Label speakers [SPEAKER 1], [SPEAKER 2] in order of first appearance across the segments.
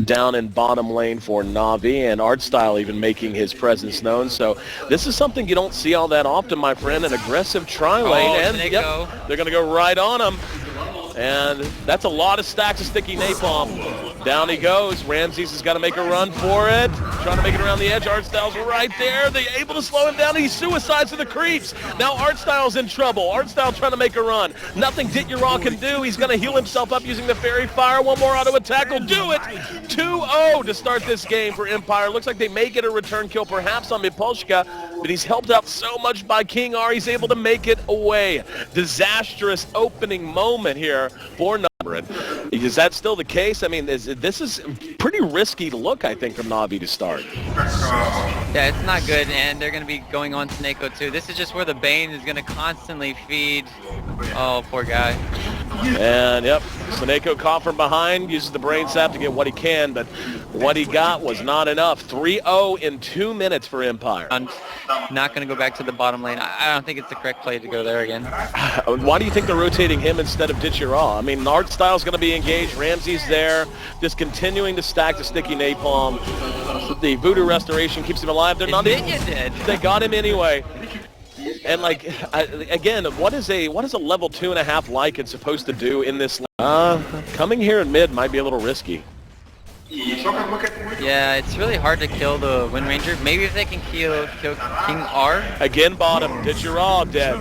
[SPEAKER 1] down in bottom lane for NaVi, and Artstyle even making his presence known. So this is something you don't see all that often, my friend. An aggressive tri-lane, and yep, they're going to go right on him. And that's a lot of stacks of sticky napalm. Down he goes. Ramses has got to make a run for it. Trying to make it around the edge. Artstyle's right there. They're able to slow him down. He suicides to the creeps. Now Artstyle's in trouble. Artstyle trying to make a run. Nothing Dityaral can do. He's going to heal himself up using the Fairy Fire. One more auto attack will do it. 2-0 to start this game for Empire. Looks like they may get a return kill perhaps on Mipolshka, but he's helped out so much by King R. He's able to make it away. Disastrous opening moment here for Navi. Is that still the case? I mean, this is pretty risky look, I think, from Navi to start.
[SPEAKER 2] Yeah, it's not good, and they're going to be going on Snako too. This is just where the Bane is going to constantly feed. Oh, poor guy.
[SPEAKER 1] And yep, Snako caught from behind, uses the brain sap to get what he can, but what he got was not enough. 3-0 in 2 minutes for Empire.
[SPEAKER 2] I'm not going to go back to the bottom lane. I don't think it's the correct play to go there again.
[SPEAKER 1] Why do you think they're rotating him instead of Dityaral? I mean, Artstyle's going to be engaged. Ramsey's there, just continuing to stack the sticky napalm. The Voodoo Restoration keeps him alive. They're not even, they got him anyway. And like again, what is a level 2.5 Lycan supposed to do in this? Coming here in mid might be a little risky.
[SPEAKER 2] Yeah, it's really hard to kill the Wind Ranger. Maybe if they can kill King R.
[SPEAKER 1] Again, bottom. Dityaral dead.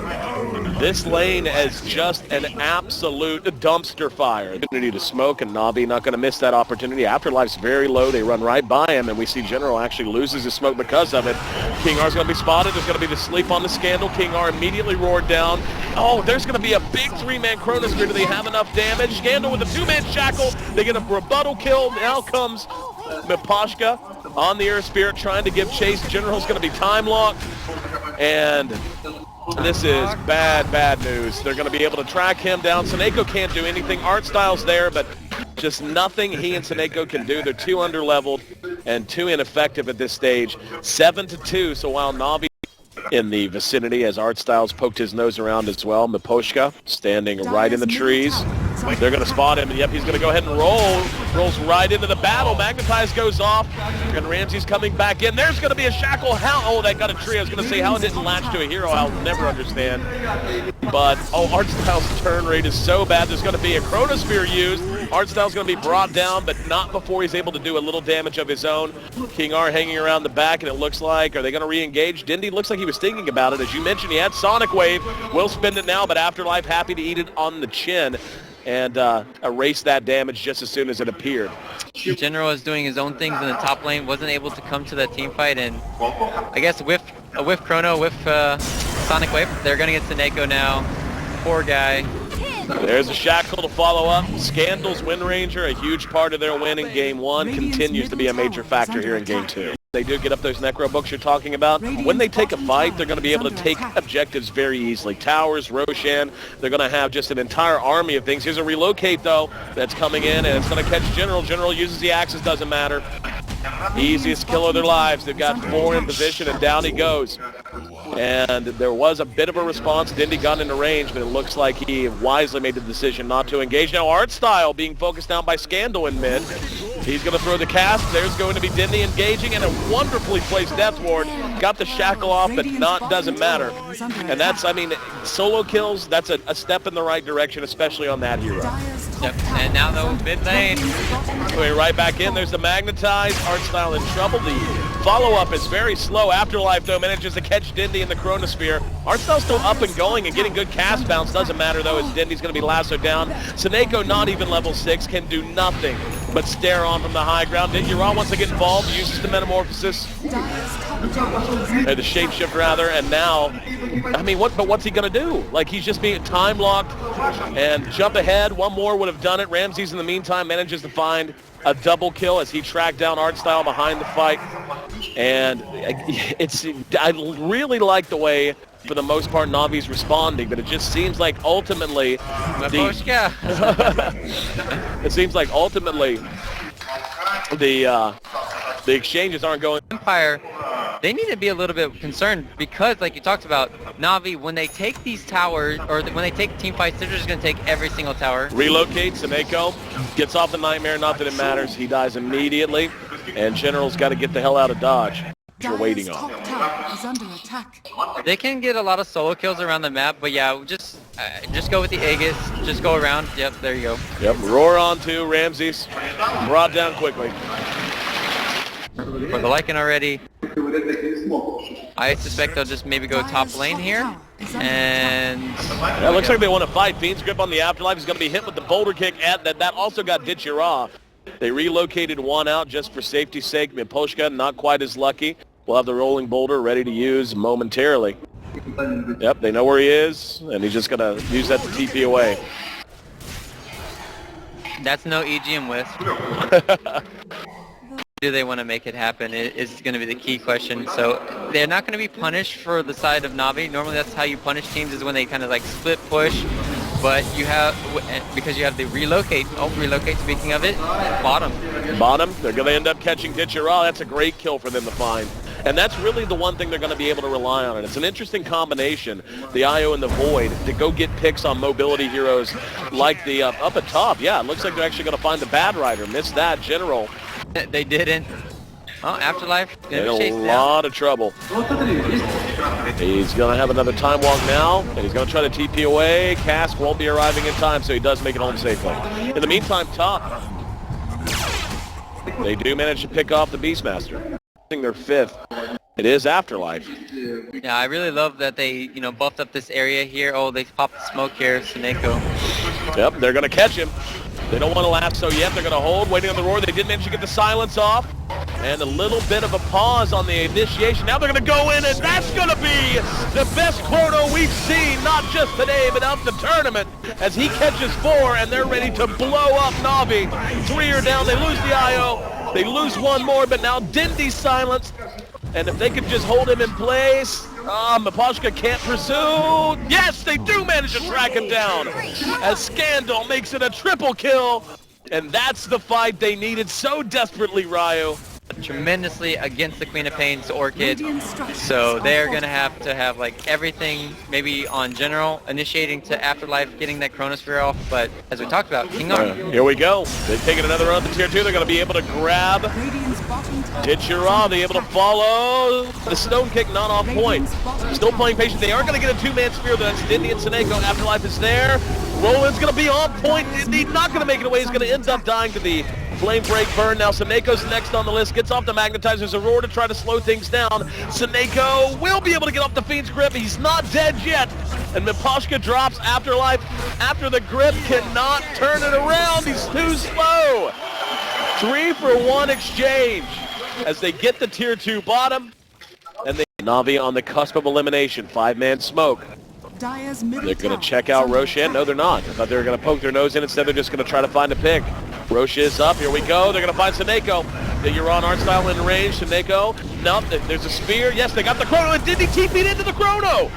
[SPEAKER 1] This lane is just an absolute dumpster fire. Opportunity to smoke, and Navi not going to miss that opportunity. Afterlife's very low. They run right by him, and we see General actually loses his smoke because of it. King R's going to be spotted. There's going to be the sleep on the Scandal. King R immediately roared down. Oh, there's going to be a big 3-man Chronosphere. Do they have enough damage? Scandal with a 2-man Shackle. They get a rebuttal kill. Now comes Mipolshka on the Air Spirit trying to give chase. General's going to be time locked, and this is bad news. They're going to be able to track him down. Snako can't do anything. Artstyle's there, but just nothing he and Snako can do. They're too underleveled and too ineffective at this stage. 7-2, so while Navi in the vicinity as Artstyle's poked his nose around as well. Mipolshka standing right in the trees. They're going to spot him. Yep, he's going to go ahead and roll. Rolls right into the battle. Magnetize goes off. And Ramsey's coming back in. There's going to be a shackle. How? Oh, that got a tree. I was going to say how it didn't latch to a hero. I'll never understand. But, oh, Artstyle's turn rate is so bad. There's going to be a Chronosphere used. Artstyle's going to be brought down, but not before he's able to do a little damage of his own. King R hanging around the back, and it looks like, are they going to re-engage? Dindy looks like he was thinking about it. As you mentioned, he had Sonic Wave. Will spend it now, but Afterlife happy to eat it on the chin and erase that damage just as soon as it appeared.
[SPEAKER 2] General is doing his own things in the top lane, wasn't able to come to that team fight, and I guess whiff Chrono, whiff Sonic Wave. They're going to get Snako now. Poor guy.
[SPEAKER 1] There's a Shackle to follow up. Scandal's Wind Ranger, a huge part of their win in Game 1, continues to be a major factor here in Game 2. They do get up those Necro books you're talking about. When they take a fight, they're going to be able to take objectives very easily. Towers, Roshan, they're going to have just an entire army of things. Here's a relocate, though, that's coming in, and it's going to catch General. General uses the axes, doesn't matter. Easiest kill of their lives. They've got 4 in position, and down he goes. And there was a bit of a response. Dindy got into range, but it looks like he wisely made the decision not to engage. Now Artstyle being focused down by Scandal in mid. He's going to throw the cast. There's going to be Dindy engaging, and a wonderfully placed Death Ward. Got the Shackle off, but doesn't matter. And that's, I mean, solo kills, that's a step in the right direction, especially on that hero.
[SPEAKER 2] Yep. And now though, mid lane.
[SPEAKER 1] Going right back in. There's the Magnetize. Artstyle in trouble. The follow-up is very slow. Afterlife, though, manages to catch Dindy in the Chronosphere. Artstyle's still up and going and getting good cast bounce. Doesn't matter, though, as Dindy's going to be lassoed down. Snako, not even level 6, can do nothing but stare on from the high ground. Dityaral wants to get involved, uses the Metamorphosis. Or the Shapeshift, rather, and now, I mean, what's he going to do? Like, he's just being time-locked and jump ahead. One more would have done it. Ramses, in the meantime, manages to find a double kill as he tracked down Artstyle behind the fight. And I really like the way, for the most part, Navi's responding, but it just seems like ultimately it seems like ultimately the The exchanges aren't going.
[SPEAKER 2] Empire, they need to be a little bit concerned because, like you talked about, NaVi, when they take these towers, or when they take team fights, they're just going to take every single tower.
[SPEAKER 1] Relocates, Saneko gets off the Nightmare, not that it matters. He dies immediately, and General's got to get the hell out of Dodge. You're waiting on.
[SPEAKER 3] Is under attack.
[SPEAKER 2] They can get a lot of solo kills around the map, but yeah, just go with the Aegis, just go around. Yep, there you go.
[SPEAKER 1] Yep, roar on to Ramses, brought down quickly.
[SPEAKER 2] For the Lycan already. I suspect they'll just maybe go top lane here. And
[SPEAKER 1] yeah, it looks like they want to fight. Fiend's Grip on the Afterlife is going to be hit with the boulder kick. At that also got Ditchira. They relocated one out just for safety's sake. Miposhka not quite as lucky. We'll have the rolling boulder ready to use momentarily. Yep, they know where he is, and he's just going to use that to TP away.
[SPEAKER 2] That's no EGM with. Do they want to make it happen is going to be the key question. So they're not going to be punished for the side of NaVi. Normally that's how you punish teams, is when they kind of like split push. But you have, because you have the relocate. Oh, relocate, speaking of it, bottom.
[SPEAKER 1] Bottom, they're going to end up catching Ditchira. That's a great kill for them to find. And that's really the one thing they're going to be able to rely on. And it's an interesting combination, the IO and the Void, to go get picks on mobility heroes like the up at top. Yeah, it looks like they're actually going to find the Bad Rider. Missed that, General.
[SPEAKER 2] They didn't. Oh, Afterlife.
[SPEAKER 1] In a lot of trouble. He's going to have another time walk now, and he's going to try to TP away. Cask won't be arriving in time, so he does make it home safely. In the meantime, top. They do manage to pick off the Beastmaster. Their fifth. It is Afterlife.
[SPEAKER 2] Yeah, I really love that they, buffed up this area here. Oh, they popped the smoke here, Saneko.
[SPEAKER 1] Yep, they're going to catch him. They don't want to lasso yet. They're going to hold, waiting on the roar. They did manage to get the silence off. And a little bit of a pause on the initiation. Now they're going to go in, and that's going to be the best chrono we've seen, not just today, but out the tournament, as he catches 4, and they're ready to blow up NaVi. 3 are down. They lose the IO. They lose one more, but now Dindy's silenced. And if they could just hold him in place, Miposhka can't pursue. Yes, they do manage to track him down, as Scandal makes it a triple kill. And that's the fight they needed so desperately, Ryu.
[SPEAKER 2] Tremendously against the Queen of Pain's Orchid, so they're going to have like everything maybe on General, initiating to Afterlife, getting that Chronosphere off, but as we talked about, King Arm.
[SPEAKER 1] Here we go. They've taken another run to tier 2. They're going to be able to grab Ditchira. They're able to follow the stone kick, not off point. Still playing patient. They are going to get a 2-man spear. That's Dindy and Saneko. Afterlife is there. Roland's going to be on point. He's not going to make it away. He's going to end up dying to the Flame Break burn. Now Saneko's next on the list. Gets off the Magnetizer's Aurora to try to slow things down. Saneko will be able to get off the Fiend's grip. He's not dead yet. And Miposhka drops Afterlife after the grip. Cannot turn it around. He's too slow. 3-for-1 exchange as they get the tier 2 bottom. And they NaVi on the cusp of elimination. 5-man smoke. They're going to check out Roshan. No, they're not. I thought they were going to poke their nose in. Instead, they're just going to try to find a pick. Roche is up. Here we go. They're going to find Saneko. The Euron art style in range. Saneko. Nope. There's a spear. Yes, they got the Chrono. And Dindy TP'd into the Chrono.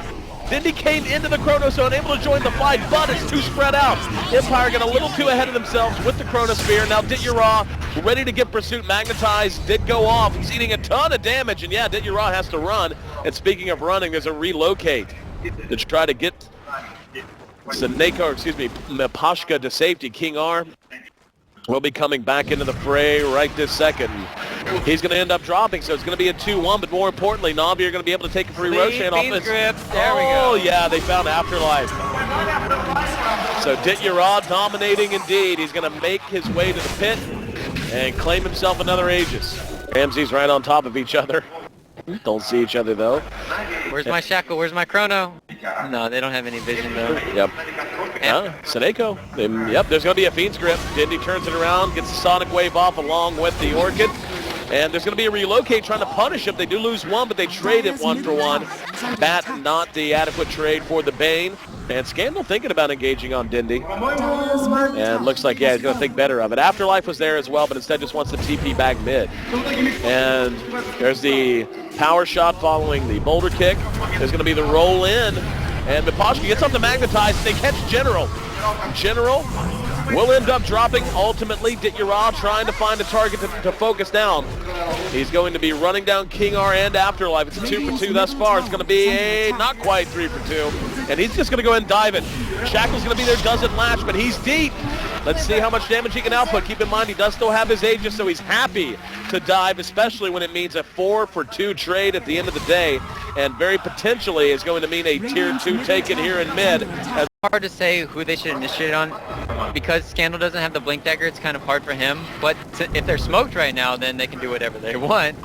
[SPEAKER 1] Dindy came into the Chrono, so unable to join the fight, but it's too spread out. Empire got a little too ahead of themselves with the Chronosphere. Now Ditchira ready to get pursuit. Magnetized did go off. He's eating a ton of damage, and yeah, Ditchira has to run. And speaking of running, there's a relocate to try to get Miposhka to safety. King R will be coming back into the fray right this second. He's going to end up dropping, so it's going to be a 2-1, but more importantly, NaVi are going to be able to take a free Roshan off this.
[SPEAKER 2] There we go.
[SPEAKER 1] Oh, yeah, they found Afterlife. So Ditchira dominating indeed. He's going to make his way to the pit and claim himself another Aegis. Ramsey's right on top of each other. Don't see each other, though.
[SPEAKER 2] Where's my Shackle? Where's my Chrono? No, they don't have any vision, though.
[SPEAKER 1] Yep. Saneko. Yep, there's going to be a Fiend's Grip. Dindy turns it around, gets the Sonic Wave off along with the Orchid. And there's going to be a relocate trying to punish him. They do lose one, but they trade it 1-for-1. Bat, not the adequate trade for the Bane. And Scandal thinking about engaging on Dindy. And looks like, yeah, he's going to think better of it. Afterlife was there as well, but instead just wants to TP back mid. And there's the power shot following the boulder kick. There's going to be the roll in. And Miposhka gets up to Magnetize, and they catch General. General will end up dropping. Ultimately, Dityara trying to find a target to focus down. He's going to be running down King R and Afterlife. It's a 2 for 2 thus far. It's going to be a not quite 3 for 2. And he's just going to go ahead and dive it. Shackle's going to be there, doesn't latch, but he's deep. Let's see how much damage he can output. Keep in mind, he does still have his Aegis, so he's happy to dive, especially when it means a 4 for 2 trade at the end of the day. And very potentially is going to mean a tier 2 taken here in mid. As
[SPEAKER 2] hard to say who they should initiate on. Because Scandal doesn't have the Blink Dagger, it's kind of hard for him. But if they're smoked right now, then they can do whatever they want.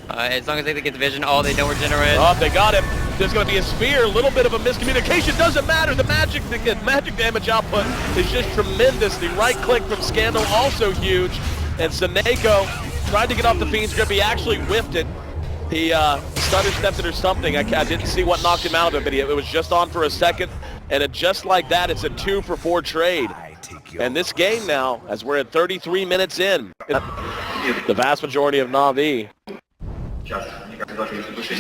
[SPEAKER 2] As long as they get the vision, all they know regenerate.
[SPEAKER 1] Oh, they got him. There's going to be a spear. A little bit of a miscommunication. Doesn't matter. The magic damage output is just tremendous. The right click from Scandal also huge. And Seneko tried to get off the Fiend's grip. He actually whiffed it. He stutter stepped it or something. I didn't see what knocked him out of it, but it was just on for a second. And just like that, it's a 2 for 4 trade. And this game now, as we're at 33 minutes in, the vast majority of NaVi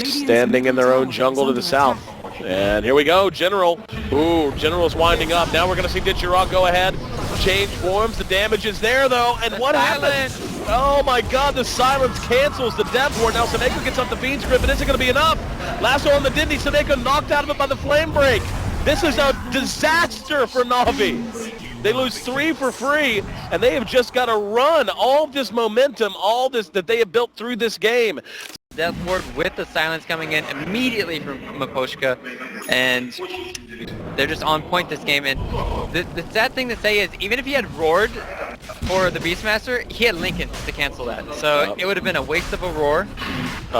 [SPEAKER 1] standing in their own jungle to the south. And here we go, General. Ooh, General's winding up. Now we're going to see Dityara go ahead, change forms. The damage is there, though. And what happened? Oh, my God, the silence cancels the death ward. Now Seneko gets up the Fiend's grip, but is it going to be enough? Lasso on the Dindy. Seneko knocked out of it by the flame break. This is a disaster for NaVi. They lose 3 for free, and they have just got to run all this momentum, all this that they have built through this game.
[SPEAKER 2] Death ward with the silence coming in immediately from Maposhka, and they're just on point this game. And the sad thing to say is, even if he had roared for the Beastmaster, he had Lincoln to cancel that. So it would have been a waste of a roar.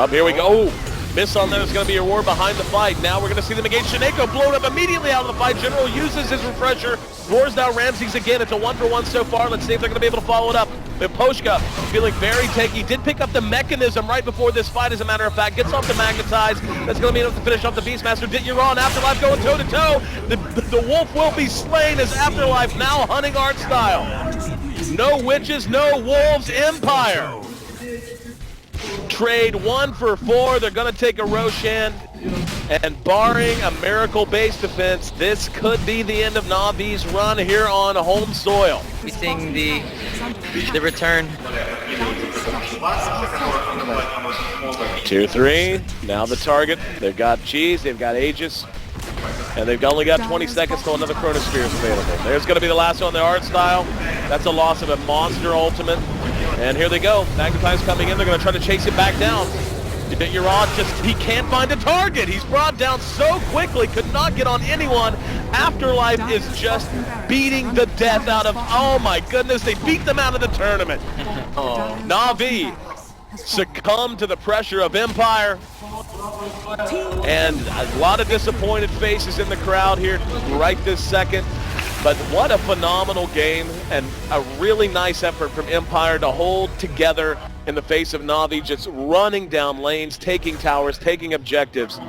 [SPEAKER 1] Here we go. Miss on that is going to be a war behind the fight. Now we're going to see them engage. Seneko blown up immediately out of the fight. General uses his refresher. Roars down Ramses again. It's a 1 for 1 so far. Let's see if they're going to be able to follow it up. Poshka feeling very tanky. Did pick up the mechanism right before this fight, as a matter of fact. Gets off the magnetize. That's going to be enough to finish off the Beastmaster. Dityara and Afterlife going toe-to-toe. The wolf will be slain as Afterlife now hunting art style. No witches, no wolves. Empire. Trade 1 for 4. They're going to take a Roshan. And barring a miracle-based defense, this could be the end of NaVi's run here on home soil.
[SPEAKER 2] We're seeing the return.
[SPEAKER 1] Tier 3, now the target. They've got Cheese, they've got Aegis, and they've only got 20 seconds till another Chronosphere is available. There's going to be the last one, the art style. That's a loss of a monster ultimate. And here they go. Magnetize coming in. They're going to try to chase it back down. Dityara he can't find a target. He's brought down so quickly, could not get on anyone. Afterlife is just beating the death out of, oh my goodness, they beat them out of the tournament. NaVi succumbed to the pressure of Empire. And a lot of disappointed faces in the crowd here right this second. But what a phenomenal game, and a really nice effort from Empire to hold together in the face of NaVi, just running down lanes, taking towers, taking objectives.